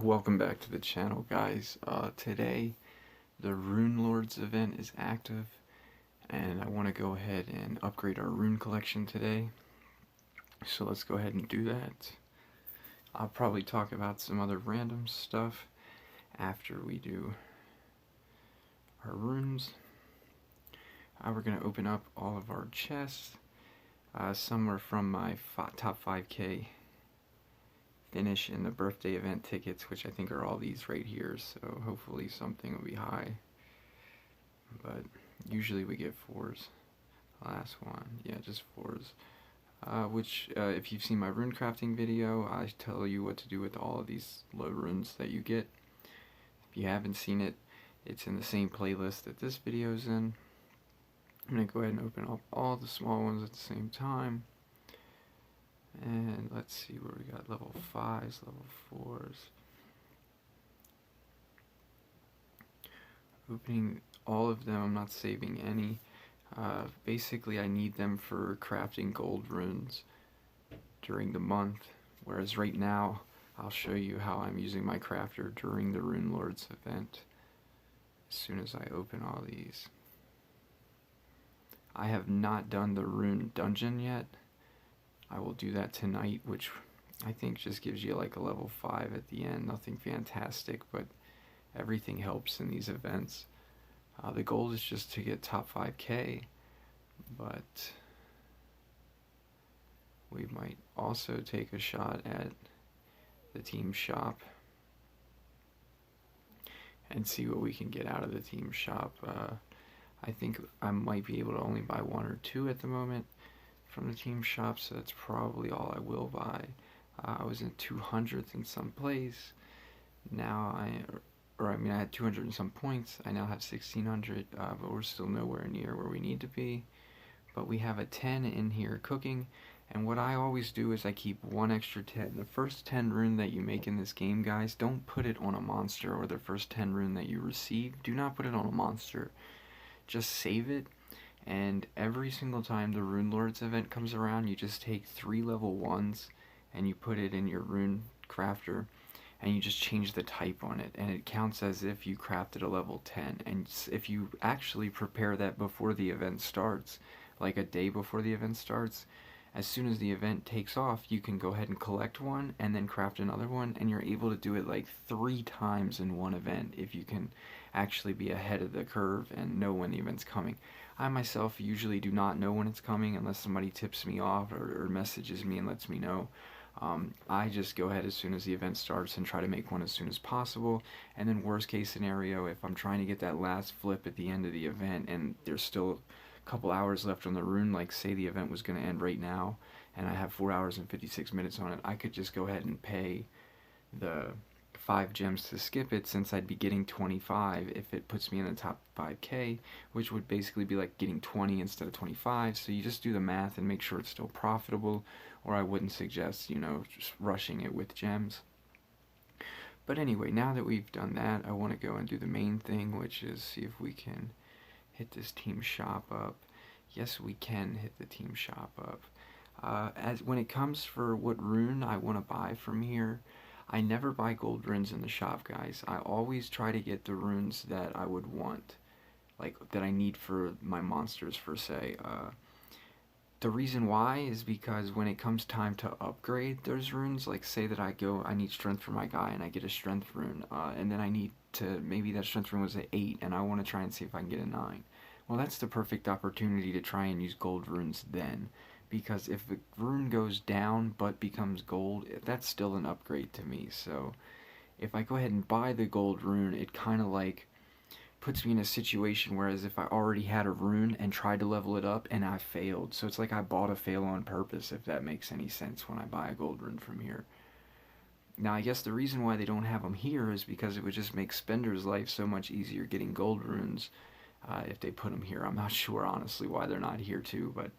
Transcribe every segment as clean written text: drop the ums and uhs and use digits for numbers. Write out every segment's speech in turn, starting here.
Welcome back to the channel, guys. Today the Rune Lords event is active and I want to go ahead and upgrade our rune collection today, so let's go ahead and do that. I'll probably talk about some other random stuff after we do our runes. We're going to open up all of our chests. Some are from my top 5k finish in the birthday event tickets, which I think are all these right here, so hopefully something will be high, but usually we get 4s. Last one, yeah, just 4s, which if you've seen my rune crafting video, I tell you what to do with all of these low runes that you get. If you haven't seen it, it's in the same playlist that this video is in. I'm going to go ahead and open up all the small ones at the same time. And let's see where we got level 5s, level 4s. Opening all of them, I'm not saving any. Basically I need them for crafting gold runes during the month, whereas right now I'll show you how I'm using my crafter during the Rune Lords event as soon as I open all these. I have not done the rune dungeon yet. I will do that tonight, which I think just gives you like a level 5 at the end. Nothing fantastic, but everything helps in these events. The goal is just to get top 5k, but we might also take a shot at the team shop and see what we can get out of the team shop. I think I might be able to only buy 1 or 2 at the moment from the team shop, so that's probably all I will buy. I was in 200th in some place. Now I had 200 and some points. I now have 1600, but we're still nowhere near where we need to be. But we have a 10 in here cooking, and what I always do is I keep 1 extra 10. The first 10 rune that you make in this game, guys, don't put it on a monster, or the first 10 rune that you receive, do not put it on a monster. Just save it. And every single time the Rune Lords event comes around, you just take 3 level 1s and you put it in your rune crafter and you just change the type on it, and it counts as if you crafted a level 10. And if you actually prepare that before the event starts, like a day before the event starts, as soon as the event takes off, you can go ahead and collect one and then craft another one, and you're able to do it like 3 times in one event if you can actually be ahead of the curve and know when the event's coming. I myself usually do not know when it's coming unless somebody tips me off or messages me and lets me know. I just go ahead as soon as the event starts and try to make one as soon as possible, and then worst case scenario, if I'm trying to get that last flip at the end of the event and there's still a couple hours left on the rune, like say the event was going to end right now and I have 4 hours and 56 minutes on it, I could just go ahead and pay the 5 gems to skip it, since I'd be getting 25 if it puts me in the top 5k, which would basically be like getting 20 instead of 25. So you just do the math and make sure it's still profitable, or I wouldn't suggest, you know, just rushing it with gems. But anyway, now that we've done that, I want to go and do the main thing, which is see if we can hit this team shop up. Yes, we can hit the team shop up. As when it comes for what rune I want to buy from here, I never buy gold runes in the shop, guys. I always try to get the runes that I would want, like that I need for my monsters, for say. The reason why is because when it comes time to upgrade those runes, like say that I need strength for my guy and I get a strength rune, and then I need to, maybe that strength rune was an 8 and I want to try and see if I can get a 9. Well, that's the perfect opportunity to try and use gold runes then. Because if the rune goes down but becomes gold, that's still an upgrade to me. So if I go ahead and buy the gold rune, it kind of like puts me in a situation, whereas if I already had a rune and tried to level it up and I failed, so it's like I bought a fail on purpose, if that makes any sense, when I buy a gold rune from here. Now I guess the reason why they don't have them here is because it would just make Spender's life so much easier getting gold runes if they put them here. I'm not sure honestly why they're not here too, but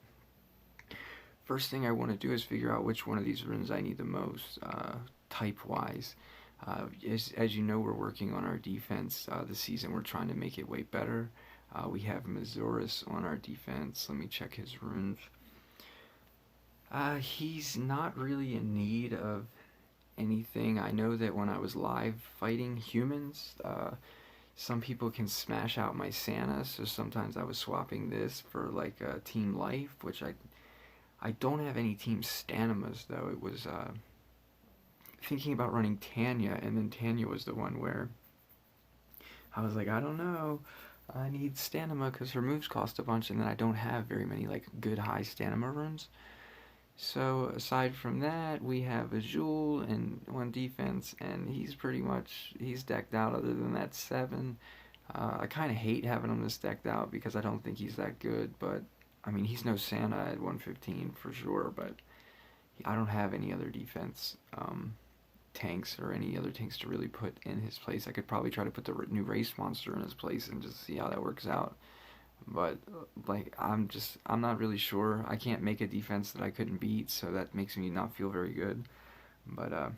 first thing I want to do is figure out which one of these runes I need the most, type-wise. As you know, we're working on our defense this season. We're trying to make it way better. We have Mazuris on our defense. Let me check his runes. He's not really in need of anything. I know that when I was live fighting humans, some people can smash out my Santa, so sometimes I was swapping this for like team life, which I don't have any team Stanimas though. It was thinking about running Tanya, and then Tanya was the one where I was like, I don't know, I need Stanima because her moves cost a bunch, and then I don't have very many like good high Stanima runes. So aside from that, we have a Jewel and one defense, and he's decked out. Other than that 7, I kind of hate having him this decked out because I don't think he's that good. But I mean, he's no Santa at 115 for sure. But I don't have any other defense tanks or any other tanks to really put in his place. I could probably try to put the new race monster in his place and just see how that works out. But like I'm not really sure. I can't make a defense that I couldn't beat, so that makes me not feel very good. But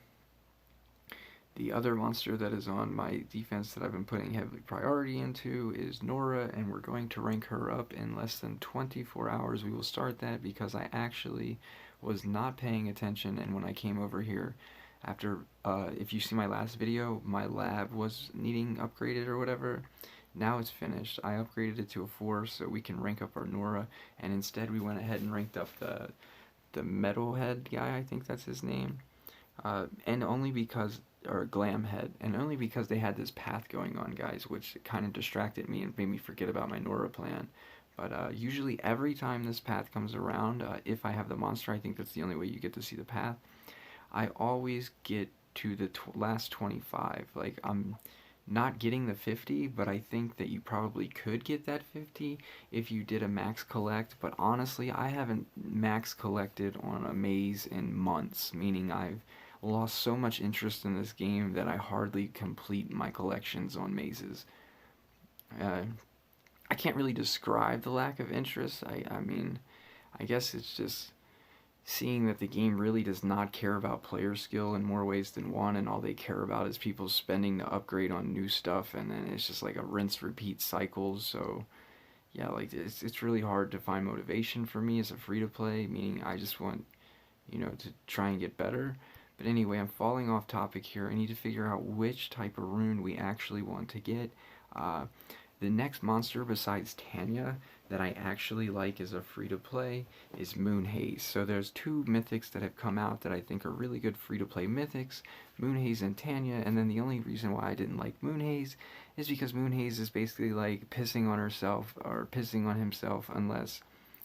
the other monster that is on my defense that I've been putting heavy priority into is Nora, and we're going to rank her up in less than 24 hours. We will start that because I actually was not paying attention, and when I came over here after, if you see my last video, my lab was needing upgraded or whatever. Now it's finished. I upgraded it to a 4 so we can rank up our Nora, and instead we went ahead and ranked up the Metalhead guy, I think that's his name, and only because, or Glamhead, and only because they had this path going on, guys, which kind of distracted me and made me forget about my Nora plan. But usually every time this path comes around, if I have the monster, I think that's the only way you get to see the path, I always get to the last 25. Like, I'm not getting the 50, but I think that you probably could get that 50 if you did a max collect. But honestly, I haven't max collected on a maze in months, meaning I've lost so much interest in this game that I hardly complete my collections on mazes. I can't really describe the lack of interest. I mean, I guess it's just seeing that the game really does not care about player skill in more ways than one, and all they care about is people spending to upgrade on new stuff, and then it's just like a rinse repeat cycle. So yeah, like it's really hard to find motivation for me as a free to play, meaning I just want, you know, to try and get better. But anyway, I'm falling off topic here. I need to figure out which type of rune we actually want to get. The next monster besides Tanya that I actually like as a free-to-play is Moonhaze. So there's 2 mythics that have come out that I think are really good free-to-play mythics, Moonhaze and Tanya, and then the only reason why I didn't like Moonhaze is because Moonhaze is basically like pissing on herself, or pissing on himself, unless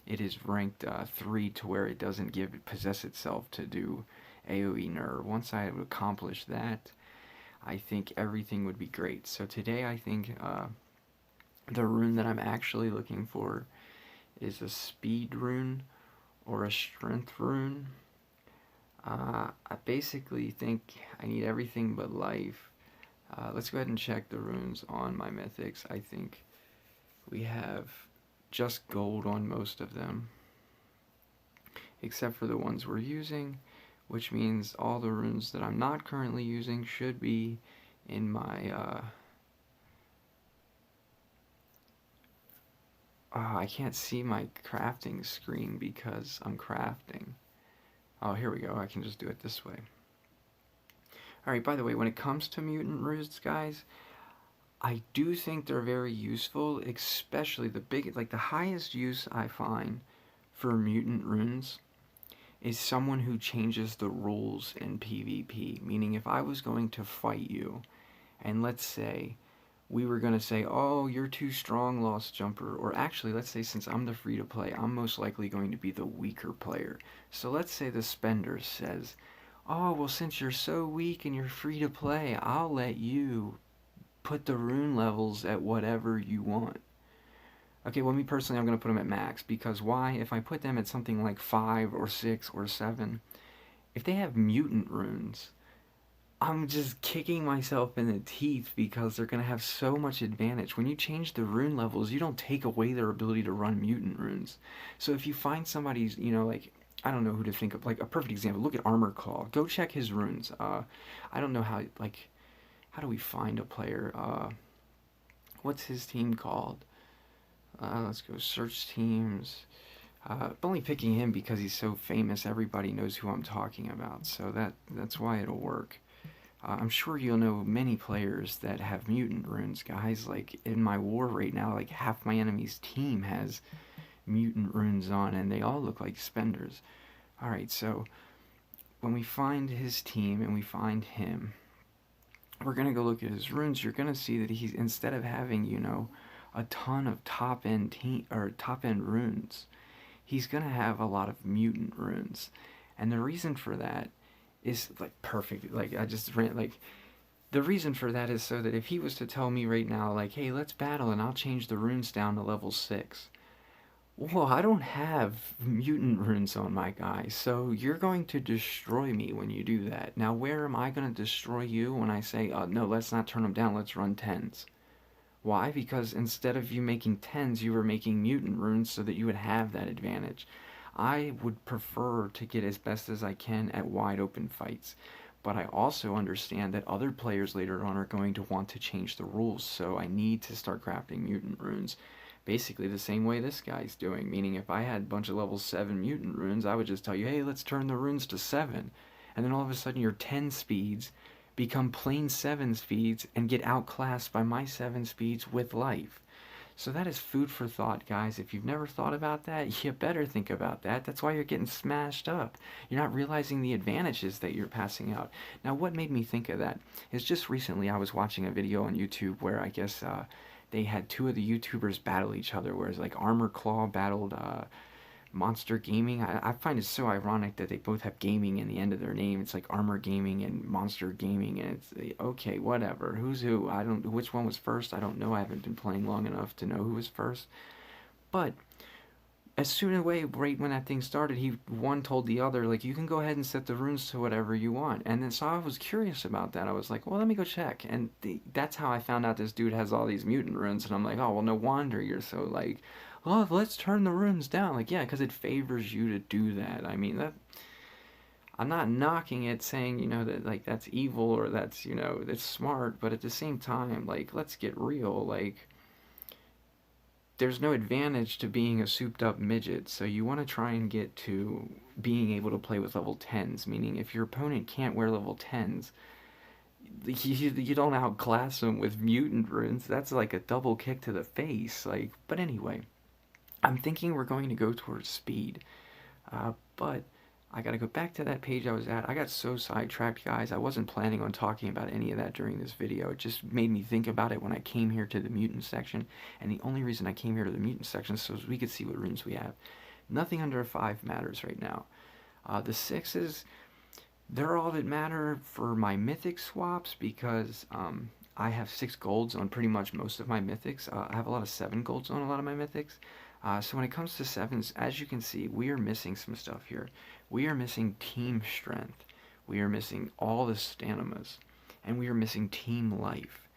it is ranked 3 to where it doesn't possess itself to do AoE nerf. Once I have accomplished that, I think everything would be great. So today I think the rune that I'm actually looking for is a speed rune or a strength rune. I basically think I need everything but life. Let's go ahead and check the runes on my mythics. I think we have just gold on most of them, except for the ones we're using, which means all the runes that I'm not currently using should be in my I can't see my crafting screen because I'm crafting. Oh, here we go. I can just do it this way. Alright, by the way, when it comes to mutant runes, guys, I do think they're very useful, especially the highest use I find for mutant runes is someone who changes the rules in PvP. Meaning, if I was going to fight you, and let's say we were going to say, oh, you're too strong, Lost Jumper. Or actually, let's say since I'm the free-to-play, I'm most likely going to be the weaker player. So let's say the spender says, oh, well, since you're so weak and you're free-to-play, I'll let you put the rune levels at whatever you want. Okay, well, me personally, I'm going to put them at max. Because why? If I put them at something like 5 or 6 or 7, if they have mutant runes, I'm just kicking myself in the teeth because they're going to have so much advantage. When you change the rune levels, you don't take away their ability to run mutant runes. So if you find somebody's, you know, like, I don't know who to think of, like, a perfect example, look at Armor Claw. Go check his runes. I don't know how, like, how do we find a player? What's his team called? Let's go search teams. Only picking him because he's so famous, everybody knows who I'm talking about, so that's why it'll work. I'm sure you'll know many players that have mutant runes, guys. Like, in my war right now, like, half my enemy's team has mutant runes on, and they all look like spenders. Alright, so when we find his team and we find him, we're going to go look at his runes. You're going to see that he's, instead of having, you know, a ton of top-end runes, he's going to have a lot of mutant runes. And the reason for that is, like, perfect. Like, I just ran, like, the reason for that is so that if he was to tell me right now, like, hey, let's battle and I'll change the runes down to level 6. Well, I don't have mutant runes on my guy, so you're going to destroy me when you do that. Now, where am I going to destroy you when I say, no, let's not turn them down, let's run 10s? Why? Because instead of you making 10s, you were making mutant runes so that you would have that advantage. I would prefer to get as best as I can at wide open fights. But I also understand that other players later on are going to want to change the rules, so I need to start crafting mutant runes. Basically the same way this guy's doing, meaning if I had a bunch of level 7 mutant runes, I would just tell you, hey, let's turn the runes to 7. And then all of a sudden your 10 speeds become plain 7 speeds and get outclassed by my 7 speeds with life. So that is food for thought, guys. If you've never thought about that, you better think about that. That's why you're getting smashed up. You're not realizing the advantages that you're passing out. Now, what made me think of that is just recently I was watching a video on YouTube where I guess they had two of the YouTubers battle each other, whereas like Armor Claw battled Monster Gaming. I find it so ironic that they both have gaming in the end of their name. It's like Armor Gaming and Monster Gaming, and it's okay, whatever. Who's who? I don't. Which one was first? I don't know. I haven't been playing long enough to know who was first. But as soon away, right when that thing started, one told the other, like, you can go ahead and set the runes to whatever you want. And then so I was curious about that. I was like, well, let me go check. And that's how I found out this dude has all these mutant runes. And I'm like, oh, well, no wonder you're so like, oh, let's turn the runes down. Like, yeah, because it favors you to do that. I mean, that I'm not knocking it, saying, you know, that like that's evil or that's, you know, that's smart. But at the same time, like, let's get real. Like, there's no advantage to being a souped up midget, so you want to try and get to being able to play with level 10s, meaning if your opponent can't wear level 10s, you don't outclass them with mutant runes. That's like a double kick to the face. Like, but anyway, I'm thinking we're going to go towards speed, but I gotta go back to that page I was at. I got so sidetracked, guys. I wasn't planning on talking about any of that during this video. It just made me think about it when I came here to the mutant section. And the only reason I came here to the mutant section is so we could see what runes we have. Nothing under a 5 matters right now. The 6s, they're all that matter for my mythic swaps because I have 6 golds on pretty much most of my mythics. I have a lot of 7 golds on a lot of my mythics. So when it comes to 7s, as you can see, we are missing some stuff here. We are missing team strength. We are missing all the stanimas. And we are missing team life.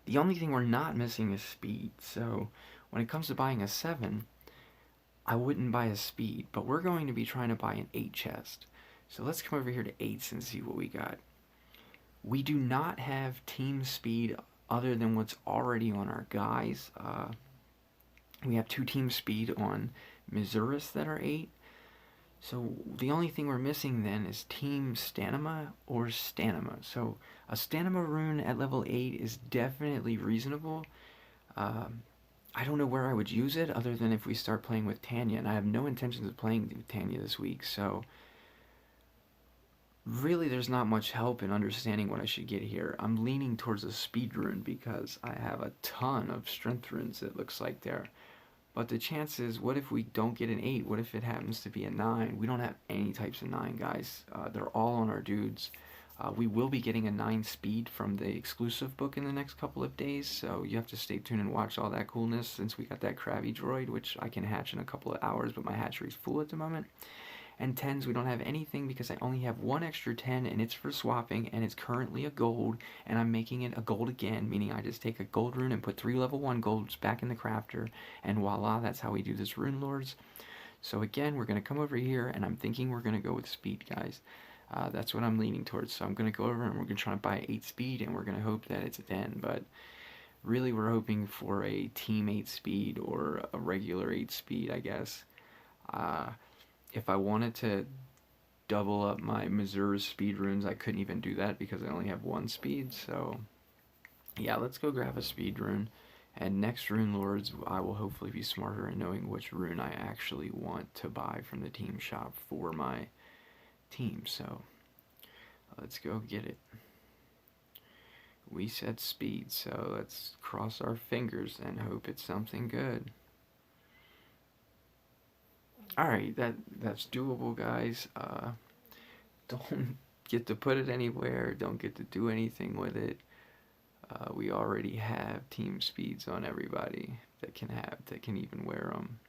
The only thing we're not missing is speed. So when it comes to buying a 7, I wouldn't buy a speed. But we're going to be trying to buy an 8 chest. So let's come over here to 8s and see what we got. We do not have team speed other than what's already on our guys. We have 2 team speed on Mizuris that are 8. So the only thing we're missing then is team Stanima or Stanima. So a Stanima rune at level 8 is definitely reasonable. I don't know where I would use it other than if we start playing with Tanya. And I have no intentions of playing with Tanya this week. So really there's not much help in understanding what I should get here. I'm leaning towards a speed rune because I have a ton of strength runes, it looks like there. But the chances, what if we don't get an 8? What if it happens to be a 9? We don't have any types of 9, guys. They're all on our dudes. We will be getting a 9 speed from the exclusive book in the next couple of days, so you have to stay tuned and watch all that coolness since we got that Krabby droid, which I can hatch in a couple of hours, but my hatchery's full at the moment. And 10s, we don't have anything because I only have 1 extra 10, and it's for swapping, and it's currently a gold, and I'm making it a gold again, meaning I just take a gold rune and put 3 level 1 golds back in the crafter, and voila, that's how we do this Rune Lords. So again, we're going to come over here, and I'm thinking we're going to go with speed, guys. That's what I'm leaning towards, so I'm going to go over and we're going to try to buy 8 speed, and we're going to hope that it's a 10, but really we're hoping for a team 8 speed or a regular 8 speed, I guess. Uh, if I wanted to double up my Missouri speed runes, I couldn't even do that because I only have 1 speed, so yeah, let's go grab a speed rune. And next Rune Lords, I will hopefully be smarter in knowing which rune I actually want to buy from the team shop for my team, so let's go get it. We said speed, so let's cross our fingers and hope it's something good. Alright, that's doable, guys. Don't get to put it anywhere, don't get to do anything with it. We already have team speeds on everybody that can even wear them.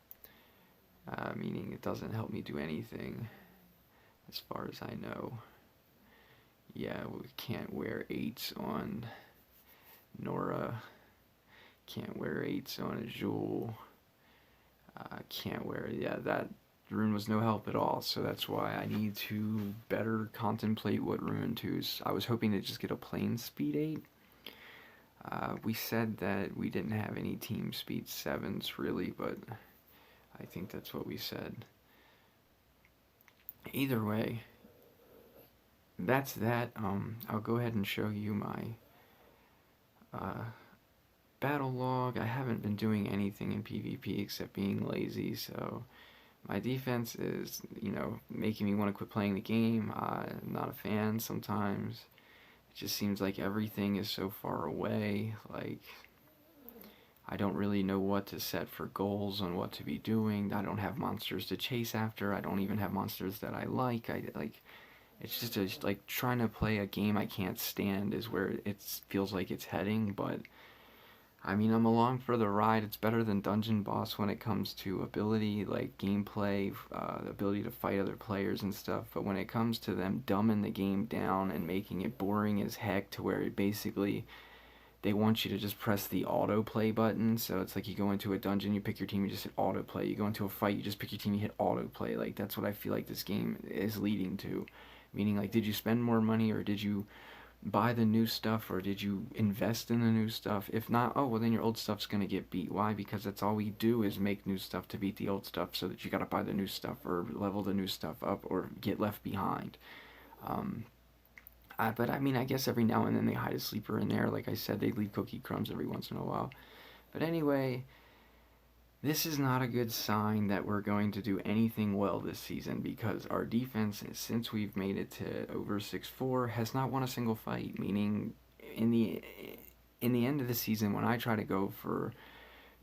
Meaning it doesn't help me do anything as far as I know. Yeah, we can't wear 8s on Nora. Can't wear 8s on Azul. Can't wear, yeah, that rune was no help at all, so that's why I need to better contemplate what rune to use. I was hoping to just get a plain speed 8. We said that we didn't have any team speed 7s really, but I think that's what we said. Either way, that's that. I'll go ahead and show you my battle log. I haven't been doing anything in PvP except being lazy, so my defense is, making me want to quit playing the game. I'm not a fan sometimes. It just seems like everything is so far away. Like, I don't really know what to set for goals on what to be doing. I don't have monsters to chase after. I don't even have monsters that I like. It's just like trying to play a game I can't stand is where it feels like it's heading, but I mean, I'm along for the ride. It's better than Dungeon Boss when it comes to ability, like gameplay, the ability to fight other players and stuff. But when it comes to them dumbing the game down and making it boring as heck to where it basically, they want you to just press the autoplay button. So it's like you go into a dungeon, you pick your team, you just hit autoplay. You go into a fight, you just pick your team, you hit autoplay. Like, that's what I feel like this game is leading to. Meaning, like, did you spend more money or did you buy the new stuff or did you invest in the new stuff? If not, oh well, then your old stuff's gonna get beat. Why? Because that's all we do is make new stuff to beat the old stuff, so that you gotta buy the new stuff or level the new stuff up or get left behind. But I mean, I guess every now and then they hide a sleeper in there. Like I said, they leave cookie crumbs every once in a while. But anyway, this is not a good sign that we're going to do anything well this season, because our defense, since we've made it to over 6-4, has not won a single fight. Meaning, in the end of the season, when I try to go for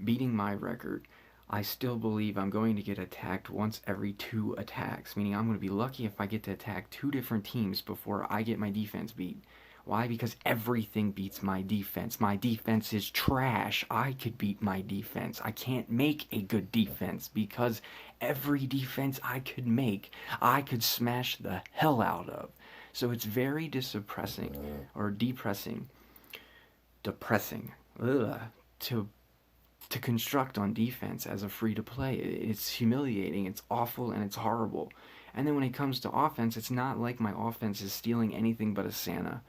beating my record, I still believe I'm going to get attacked once every 2 attacks. Meaning I'm going to be lucky if I get to attack 2 different teams before I get my defense beat. Why? Because everything beats my defense. My defense is trash. I could beat my defense. I can't make a good defense because every defense I could make, I could smash the hell out of. So it's very depressing, to construct on defense as a free-to-play. It's humiliating, it's awful, and it's horrible. And then when it comes to offense, it's not like my offense is stealing anything but a Santa.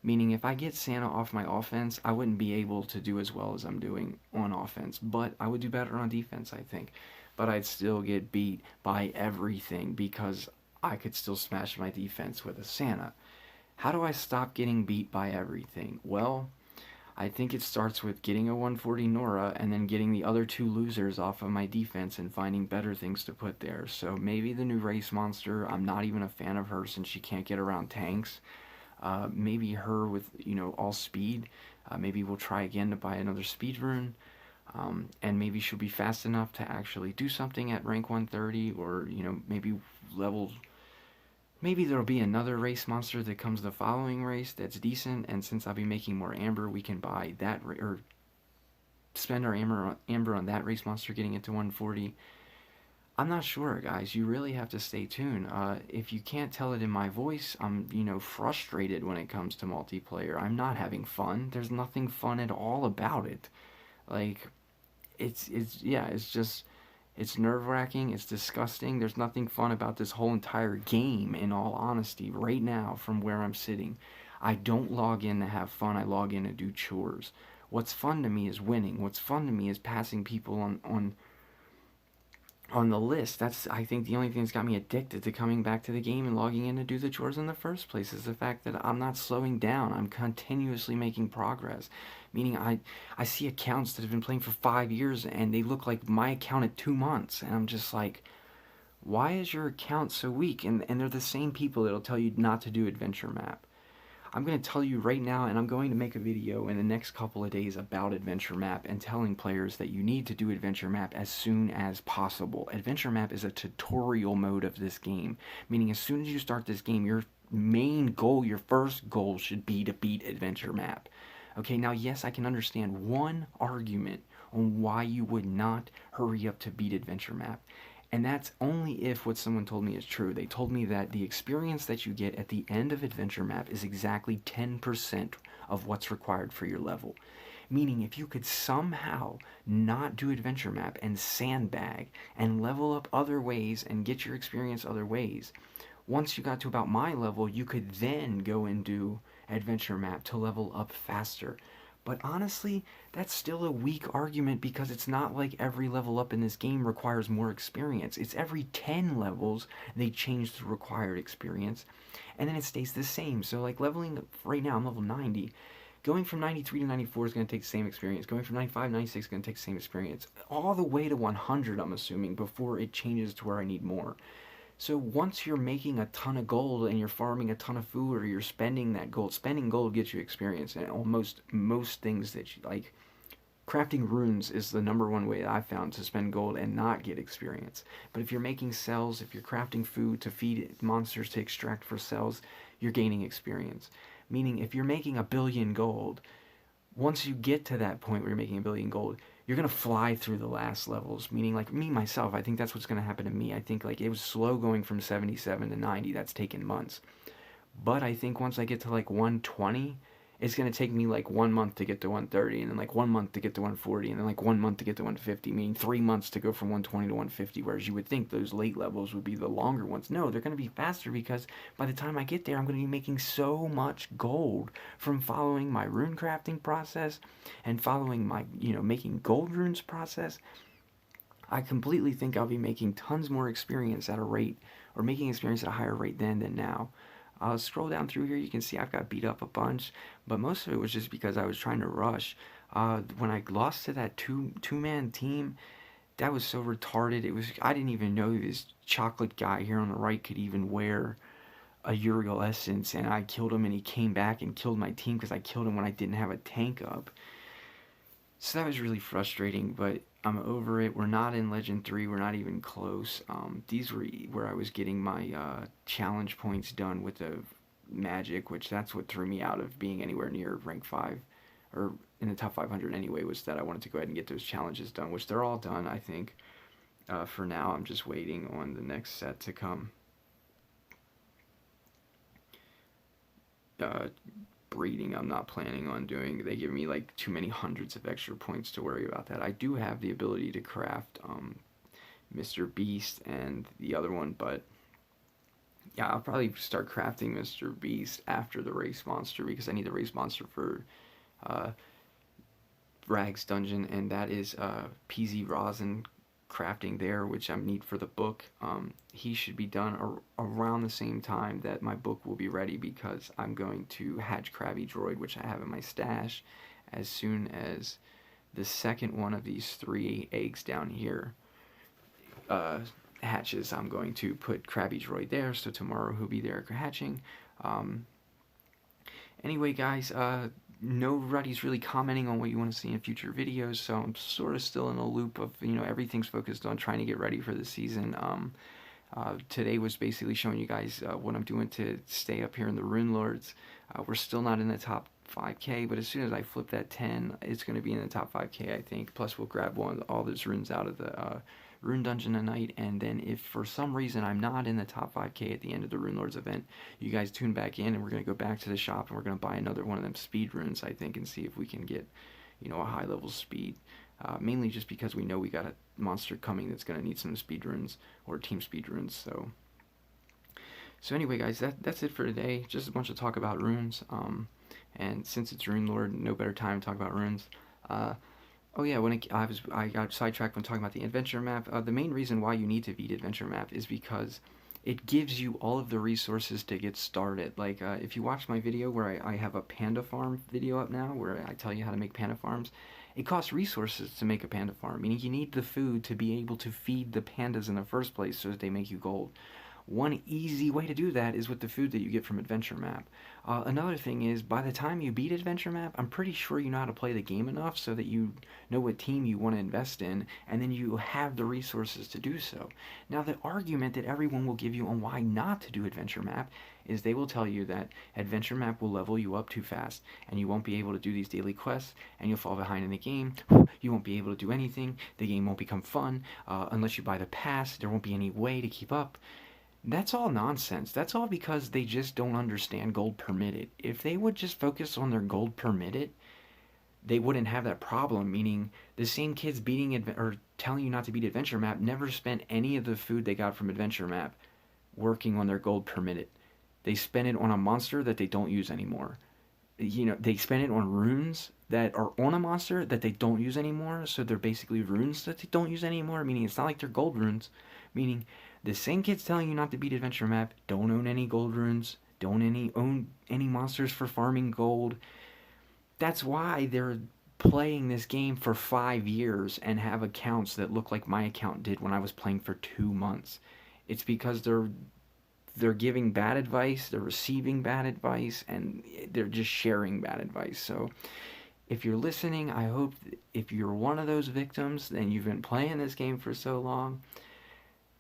Meaning, if I get Santa off my offense, I wouldn't be able to do as well as I'm doing on offense. But I would do better on defense, I think. But I'd still get beat by everything because I could still smash my defense with a Santa. How do I stop getting beat by everything? Well, I think it starts with getting a 140 Nora and then getting the other 2 losers off of my defense and finding better things to put there. So maybe the new race monster, I'm not even a fan of her since she can't get around tanks. Maybe her with, all speed. Maybe we'll try again to buy another speed rune. And maybe she'll be fast enough to actually do something at rank 130, or, maybe maybe there'll be another race monster that comes the following race that's decent, and since I'll be making more amber, we can buy that, or spend our amber on that race monster getting it to 140. I'm not sure, guys. You really have to stay tuned. If you can't tell it in my voice, I'm, frustrated when it comes to multiplayer. I'm not having fun. There's nothing fun at all about it. Like, it's nerve-wracking. It's disgusting. There's nothing fun about this whole entire game, in all honesty, right now, from where I'm sitting. I don't log in to have fun. I log in to do chores. What's fun to me is winning. What's fun to me is passing people on the list. That's, I think, the only thing that's got me addicted to coming back to the game and logging in to do the chores in the first place, is the fact that I'm not slowing down. I'm continuously making progress. Meaning I see accounts that have been playing for 5 years and they look like my account at 2 months, and I'm just like, why is your account so weak? And they're the same people that'll tell you not to do adventure map. I'm going to tell you right now, and I'm going to make a video in the next couple of days about Adventure Map and telling players that you need to do Adventure Map as soon as possible. Adventure Map is a tutorial mode of this game, meaning as soon as you start this game, your main goal, your first goal should be to beat Adventure Map. Okay, now yes, I can understand one argument on why you would not hurry up to beat Adventure Map. And that's only if what someone told me is true. They told me that the experience that you get at the end of Adventure Map is exactly 10% of what's required for your level. Meaning if you could somehow not do Adventure Map and sandbag and level up other ways and get your experience other ways, once you got to about my level, you could then go and do Adventure Map to level up faster. But honestly, that's still a weak argument, because it's not like every level up in this game requires more experience. It's every 10 levels they change the required experience, and then it stays the same. So like leveling up, right now I'm level 90. Going from 93 to 94 is going to take the same experience. Going from 95 to 96 is going to take the same experience. All the way to 100, I'm assuming, before it changes to where I need more. So once you're making a ton of gold and you're farming a ton of food, or you're spending that gold, spending gold gets you experience. And almost most things that you like, crafting runes is the #1 way that I've found to spend gold and not get experience. But if you're making cells, if you're crafting food to feed monsters to extract for cells, you're gaining experience. Meaning if you're making 1,000,000,000 gold, once you get to that point where you're making 1,000,000,000 gold, you're going to fly through the last levels. Meaning, like me, myself, I think that's what's going to happen to me. I think like it was slow going from 77 to 90. That's taken months. But I think once I get to like 120, it's going to take me like 1 month to get to 130, and then like 1 month to get to 140, and then like 1 month to get to 150, meaning 3 months to go from 120 to 150, whereas you would think those late levels would be the longer ones. No, they're going to be faster, because by the time I get there, I'm going to be making so much gold from following my rune crafting process and following my, making gold runes process. I completely think I'll be making tons more experience at a rate, or making experience at a higher rate then than now. I'll scroll down through here, you can see I've got beat up a bunch, but most of it was just because I was trying to rush. When I lost to that two-man team, that was so retarded. I didn't even know this chocolate guy here on the right could even wear a Uriel Essence, and I killed him, and he came back and killed my team because I killed him when I didn't have a tank up. So that was really frustrating, but I'm over it. We're not in Legend 3. We're not even close. These were where I was getting my challenge points done with the magic, which that's what threw me out of being anywhere near rank 5, or in the top 500 anyway, was that I wanted to go ahead and get those challenges done, which they're all done, I think. For now, I'm just waiting on the next set to come. Breeding I'm not planning on doing. They give me like too many hundreds of extra points to worry about that. I do have the ability to craft Mr. Beast and the other one, but yeah, I'll probably start crafting Mr. Beast after the race monster, because I need the race monster for Rag's dungeon, and that is PZ Rosin crafting there, which I need for the book. He should be done around the same time that my book will be ready, because I'm going to hatch Krabby Droid, which I have in my stash. As soon as the second one of these 3 eggs down here hatches, I'm going to put Krabby Droid there, so tomorrow he'll be there hatching. Anyway, guys, nobody's really commenting on what you want to see in future videos, so I'm sort of still in a loop of, everything's focused on trying to get ready for the season. Today was basically showing you guys what I'm doing to stay up here in the Rune Lords. We're still not in the top 5k, but as soon as I flip that 10, it's going to be in the top 5k, I think. Plus we'll grab all those runes out of the Rune Dungeon tonight, and then if for some reason I'm not in the top 5k at the end of the Rune Lords event, you guys tune back in, and we're going to go back to the shop, and we're going to buy another one of them speed runes, I think, and see if we can get, a high level speed. Mainly just because we know we got a monster coming that's going to need some speed runes, or team speed runes. So anyway, guys, that's it for today. Just a bunch of talk about runes. And since it's Rune Lord, no better time to talk about runes. Oh yeah, I got sidetracked when talking about the adventure map. The main reason why you need to beat adventure map is because it gives you all of the resources to get started. Like if you watch my video where I have a panda farm video up now, where I tell you how to make panda farms, it costs resources to make a panda farm, meaning you need the food to be able to feed the pandas in the first place so that they make you gold. One easy way to do that is with the food that you get from Adventure Map. Another thing is, by the time you beat Adventure Map, I'm pretty sure you know how to play the game enough so that you know what team you want to invest in, and then you have the resources to do so. Now, the argument that everyone will give you on why not to do Adventure Map is they will tell you that Adventure Map will level you up too fast, and you won't be able to do these daily quests, and you'll fall behind in the game. You won't be able to do anything. The game won't become fun unless you buy the pass. There won't be any way to keep up. That's all nonsense. That's all because they just don't understand gold permitted. If they would just focus on their gold permitted, they wouldn't have that problem. Meaning, the same kids or telling you not to beat Adventure Map never spent any of the food they got from Adventure Map working on their gold permitted. They spend it on a monster that they don't use anymore. They spend it on runes that are on a monster that they don't use anymore. So they're basically runes that they don't use anymore. Meaning, it's not like they're gold runes. Meaning, the same kids telling you not to beat Adventure Map don't own any gold runes, don't own any monsters for farming gold. That's why they're playing this game for 5 years and have accounts that look like my account did when I was playing for 2 months. It's because they're giving bad advice, they're receiving bad advice, and they're just sharing bad advice. So if you're listening, I hope if you're one of those victims and you've been playing this game for so long,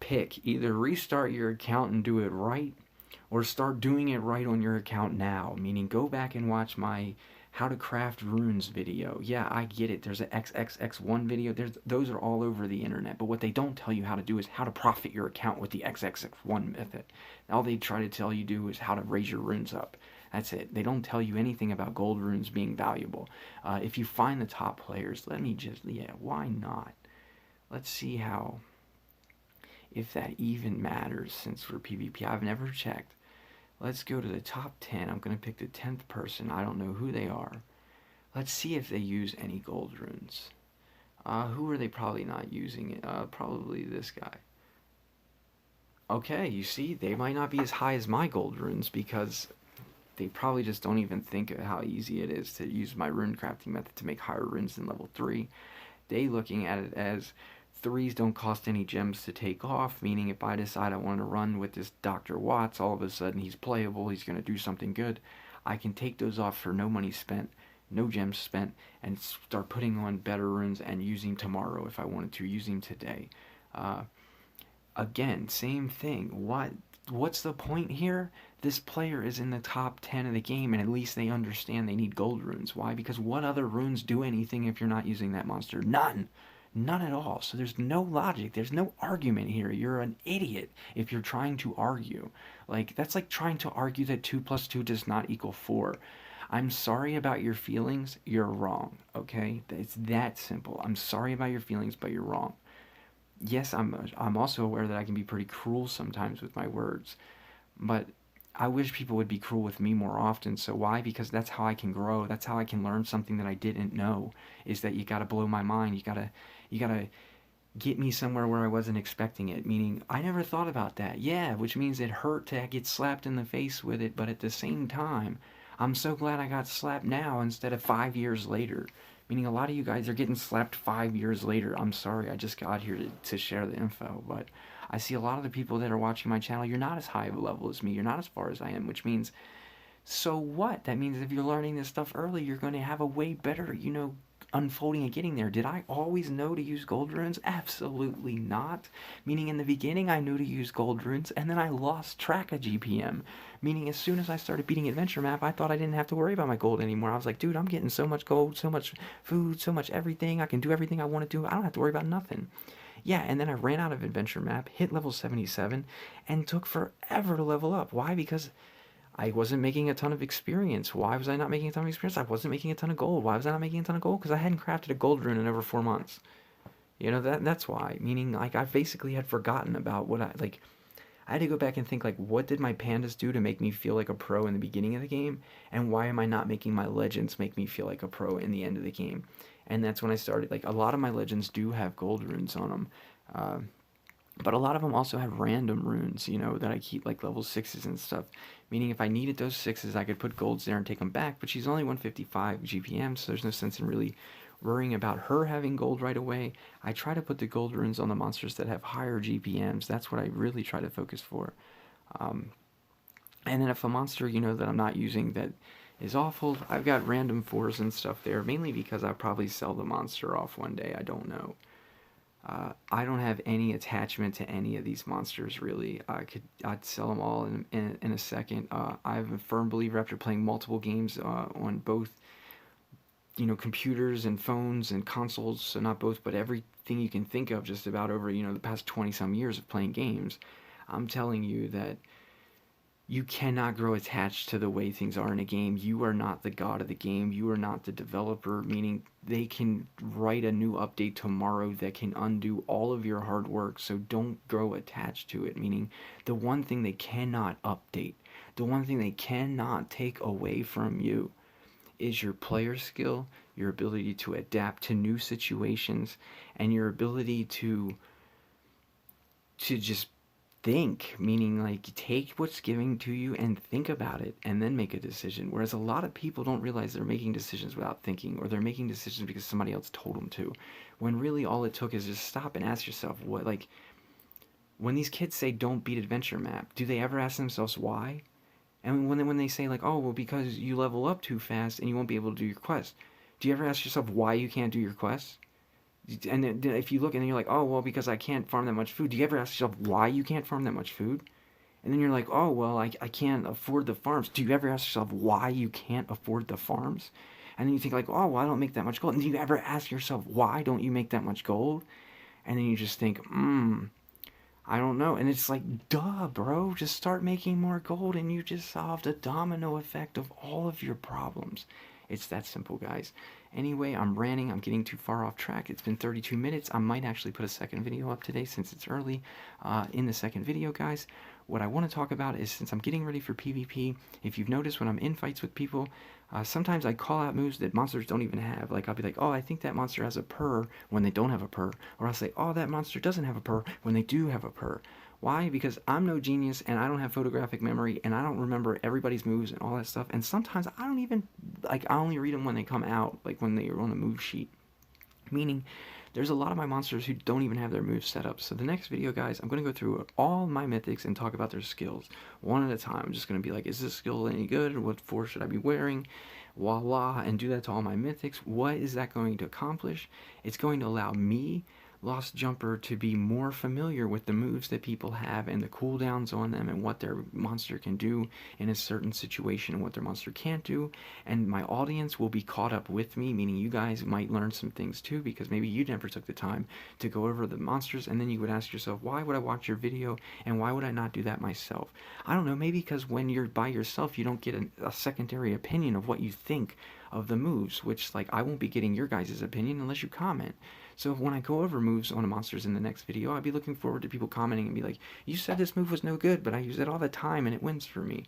pick either restart your account and do it right, or start doing it right on your account now. Meaning, go back and watch my how to craft runes video. Yeah, I get it. There's an XXX1 video. Those are all over the internet. But what they don't tell you how to do is how to profit your account with the XXX1 method. All they try to tell you do is how to raise your runes up. That's it. They don't tell you anything about gold runes being valuable. If you find the top players, why not? Let's see if that even matters, since we're PvP. I've never checked. Let's go to the top 10. I'm going to pick the 10th person. I don't know who they are. Let's see if they use any gold runes. Who are they probably not using? Probably this guy. Okay, you see, they might not be as high as my gold runes because they probably just don't even think of how easy it is to use my rune crafting method to make higher runes than level 3. They looking at it as 3s don't cost any gems to take off, meaning if I decide I want to run with this Dr. Watts, all of a sudden he's playable, he's going to do something good, I can take those off for no money spent, no gems spent, and start putting on better runes and use him tomorrow if I wanted to, use him today. Again, same thing. What's the point here? This player is in the top 10 of the game, and at least they understand they need gold runes. Why? Because what other runes do anything if you're not using that monster? None. None at all. So there's no logic. There's no argument here. You're an idiot if you're trying to argue. That's like trying to argue that 2 plus 2 does not equal 4. I'm sorry about your feelings. You're wrong. Okay? It's that simple. I'm sorry about your feelings, but you're wrong. Yes, I'm also aware that I can be pretty cruel sometimes with my words. But I wish people would be cruel with me more often. So why? Because that's how I can grow. That's how I can learn something that I didn't know, is that you got to blow my mind. You got to get me somewhere where I wasn't expecting it. Meaning, I never thought about that. Yeah, which means it hurt to get slapped in the face with it. But at the same time, I'm so glad I got slapped now instead of 5 years later. Meaning, a lot of you guys are getting slapped 5 years later. I'm sorry, I just got here to share the info. But I see a lot of the people that are watching my channel, you're not as high of a level as me. You're not as far as I am, which means, so what? That means if you're learning this stuff early, you're going to have a way better, unfolding and getting there. Did I always know to use gold runes? Absolutely not. Meaning, in the beginning, I knew to use gold runes, and then I lost track of GPM. Meaning, as soon as I started beating Adventure Map, I thought I didn't have to worry about my gold anymore. I was like, dude, I'm getting so much gold, so much food, so much everything. I can do everything I want to do. I don't have to worry about nothing. Yeah, and then I ran out of Adventure Map, hit level 77, and took forever to level up. Why? Because I wasn't making a ton of experience. Why was I not making a ton of experience? I wasn't making a ton of gold. Why was I not making a ton of gold? Because I hadn't crafted a gold rune in over 4 months. That's why. Meaning, I basically had forgotten about I had to go back and think, like, what did my pandas do to make me feel like a pro in the beginning of the game, and why am I not making my legends make me feel like a pro in the end of the game? And that's when I started, like, a lot of my legends do have gold runes on them. Uh, but a lot of them also have random runes, you know, that I keep, like level 6s and stuff. Meaning if I needed those 6s, I could put golds there and take them back, but she's only 155 GPM, so there's no sense in really worrying about her having gold right away. I try to put the gold runes on the monsters that have higher GPMs. That's what I really try to focus for. Um, and then if a monster, you know, that I'm not using that is awful, I've got random 4s and stuff there, mainly because I'll probably sell the monster off one day, I don't know. I don't have any attachment to any of these monsters, really. I'd sell them all in a second. I'm a firm believer, after playing multiple games on both, you know, computers and phones and consoles, so not both, but everything you can think of just about over, you know, the past 20 some years of playing games. I'm telling you that you cannot grow attached to the way things are in a game. You are not the god of the game. You are not the developer, meaning they can write a new update tomorrow that can undo all of your hard work. So don't grow attached to it, meaning the one thing they cannot update, the one thing they cannot take away from you is your player skill, your ability to adapt to new situations, and your ability to just think, meaning like take what's given to you and think about it and then make a decision. Whereas a lot of people don't realize they're making decisions without thinking, or they're making decisions because somebody else told them to, when really all it took is just stop and ask yourself, what, like, when these kids say don't beat adventure map, do they ever ask themselves why? And when they say, like, oh well, because you level up too fast and you won't be able to do your quest, do you ever ask yourself why you can't do your quest? And then if you look and then you're like, oh well, because I can't farm that much food, do you ever ask yourself why you can't farm that much food? And then you're like, oh well, I can't afford the farms, do you ever ask yourself why you can't afford the farms? And then you think, like, oh well, I don't make that much gold. And do you ever ask yourself why don't you make that much gold? And then you just think, I don't know. And it's like, duh, bro, just start making more gold and you just solved a domino effect of all of your problems. It's that simple, guys. Anyway, I'm ranting. I'm getting too far off track. It's been 32 minutes. I might actually put a second video up today since it's early. In the second video, guys, what I want to talk about is, since I'm getting ready for PvP, if you've noticed when I'm in fights with people, sometimes I call out moves that monsters don't even have. Like, I'll be like, oh, I think that monster has a purr when they don't have a purr. Or I'll say, oh, that monster doesn't have a purr when they do have a purr. Why? Because I'm no genius and I don't have photographic memory and I don't remember everybody's moves and all that stuff. And sometimes I don't even, like, I only read them when they come out, like when they are on a move sheet. Meaning, there's a lot of my monsters who don't even have their moves set up. So the next video, guys, I'm going to go through all my mythics and talk about their skills one at a time. I'm just going to be like, is this skill any good? What force should I be wearing? Voila, and do that to all my mythics. What is that going to accomplish? It's going to allow me, Lost Jumper, to be more familiar with the moves that people have and the cooldowns on them and what their monster can do in a certain situation and what their monster can't do. And my audience will be caught up with me, meaning you guys might learn some things too, because maybe you never took the time to go over the monsters, and then you would ask yourself, why would I watch your video and why would I not do that myself? I don't know, maybe because when you're by yourself you don't get a secondary opinion of what you think of the moves, which, like, I won't be getting your guys' opinion unless you comment. So when I go over moves on the monsters in the next video, I'll be looking forward to people commenting and be like, you said this move was no good, but I use it all the time and it wins for me.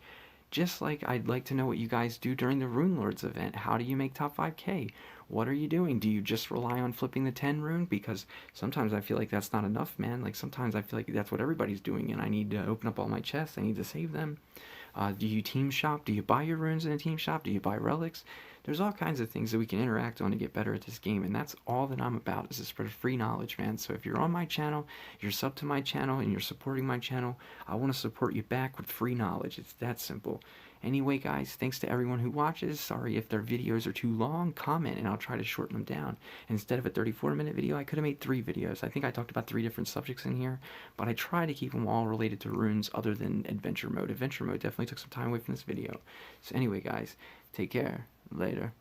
Just like I'd like to know what you guys do during the Rune Lords event. How do you make top 5k? What are you doing? Do you just rely on flipping the 10 rune? Because sometimes I feel like that's not enough, man. Like, sometimes I feel like that's what everybody's doing and I need to open up all my chests. I need to save them. Do you team shop? Do you buy your runes in a team shop? Do you buy relics? There's all kinds of things that we can interact on to get better at this game, and that's all that I'm about, is to spread free knowledge, man. So if you're on my channel, you're sub to my channel, and you're supporting my channel, I want to support you back with free knowledge. It's that simple. Anyway, guys, thanks to everyone who watches. Sorry if their videos are too long. Comment, and I'll try to shorten them down. Instead of a 34-minute video, I could have made 3 videos. I think I talked about 3 different subjects in here, but I try to keep them all related to runes other than adventure mode. Adventure mode definitely took some time away from this video. So anyway, guys, take care. Later.